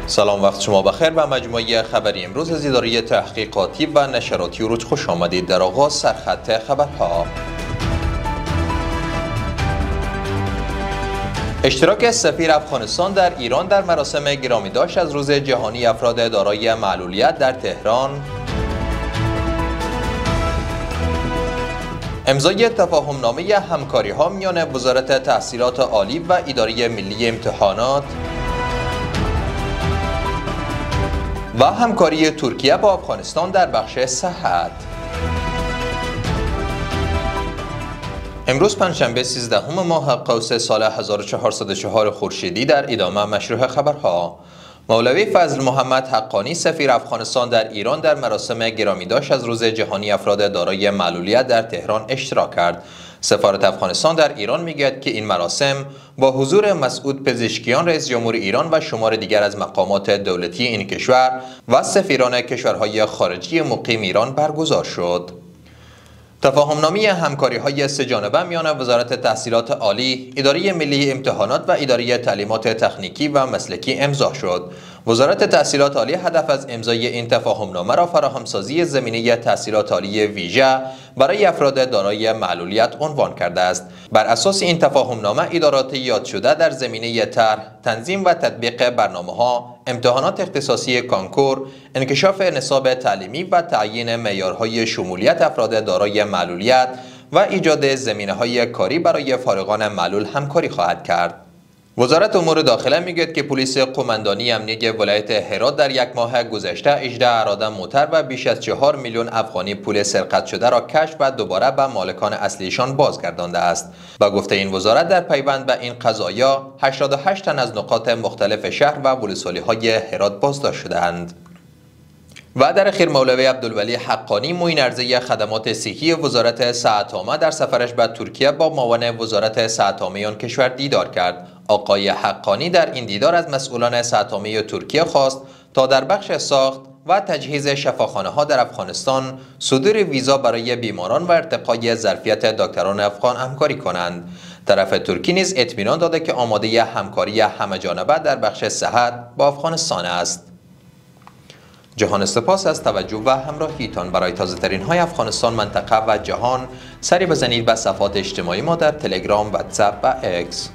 سلام، وقت شما بخیر و مجموعه خبری امروز از اداره تحقیقاتی و نشراتی اوروج خوش آمدید. در آغاز سرخط خبرها: اشتراک سفیر افغانستان در ایران در مراسم گرامیداشت از روز جهانی افراد دارای معلولیت در تهران، امضای تفاهمنامه همکاری‌ها میان وزارت تحصیلات عالی و اداره ملی امتحانات و همکاری ترکیه با افغانستان در بخش صحت. امروز پنجشنبه 13 ماه قوس سال 1404 خورشیدی. در ادامه مشروع خبرها: مولوی فضل محمد حقانی سفیر افغانستان در ایران در مراسم گرامیداشت از روز جهانی افراد دارای معلولیت در تهران اشتراک کرد. سفارت افغانستان در ایران میگوید که این مراسم با حضور مسعود پزشکیان رئیس جمهور ایران و شمار دیگر از مقامات دولتی این کشور و سفیران کشورهای خارجی مقیم ایران برگزار شد. تفاهمنامه همکاری‌های سه‌جانبه میان وزارت تحصیلات عالی، اداره ملی امتحانات و اداره تعلیمات تکنیکی و مسلکی امضا شد. وزارت تحصیلات عالی هدف از امضای این تفاهمنامه را فراهمسازی زمینه تحصیلات عالی ویژه برای افراد دارای معلولیت عنوان کرده است. بر اساس این تفاهمنامه ادارات یاد شده در زمینه طرح، تنظیم و تطبیق برنامه‌ها، امتحانات اختصاصی کانکور، انکشاف نصاب تعلیمی و تعیین معیارهای شمولیت افراد دارای معلولیت و ایجاد زمینه‌های کاری برای فارغان معلول همکاری خواهد کرد. وزارت امور داخله میگوید که پلیس قماندانی امنیتی ولایت هرات در یک ماه گذشته 18 اراده موتر و بیش از 4 میلیون افغانی پول سرقت شده را کشف و دوباره به مالکان اصلیشان بازگردانده است. با گفته این وزارت، در پیوند به این قضایا 88 تن از نقاط مختلف شهر و ولسوالی‌های هرات بازداشت شده‌اند. و در اخیر مولوی عبدالولی حقانی معین عرضه خدمات صحی وزارت صحت عامه در سفرش به ترکیه با معاون وزارت صحت عامه آن کشور دیدار کرد. آقای حقانی در این دیدار از مسئولان صحت عامه ترکیه خواست تا در بخش ساخت و تجهیز شفاخانه‌ها در افغانستان، صدور ویزا برای بیماران و ارتقای ظرفیت دکتران افغان همکاری کنند. طرف ترکی نیز اطمینان داده که آماده همکاری همه‌جانبه در بخش صحت با افغانستان است. جهان سپاس از توجه و همراهیتان. برای تازه ترین های افغانستان، منطقه و جهان سری بزنید به صفحات اجتماعی ما در تلگرام، واتساپ و اکس.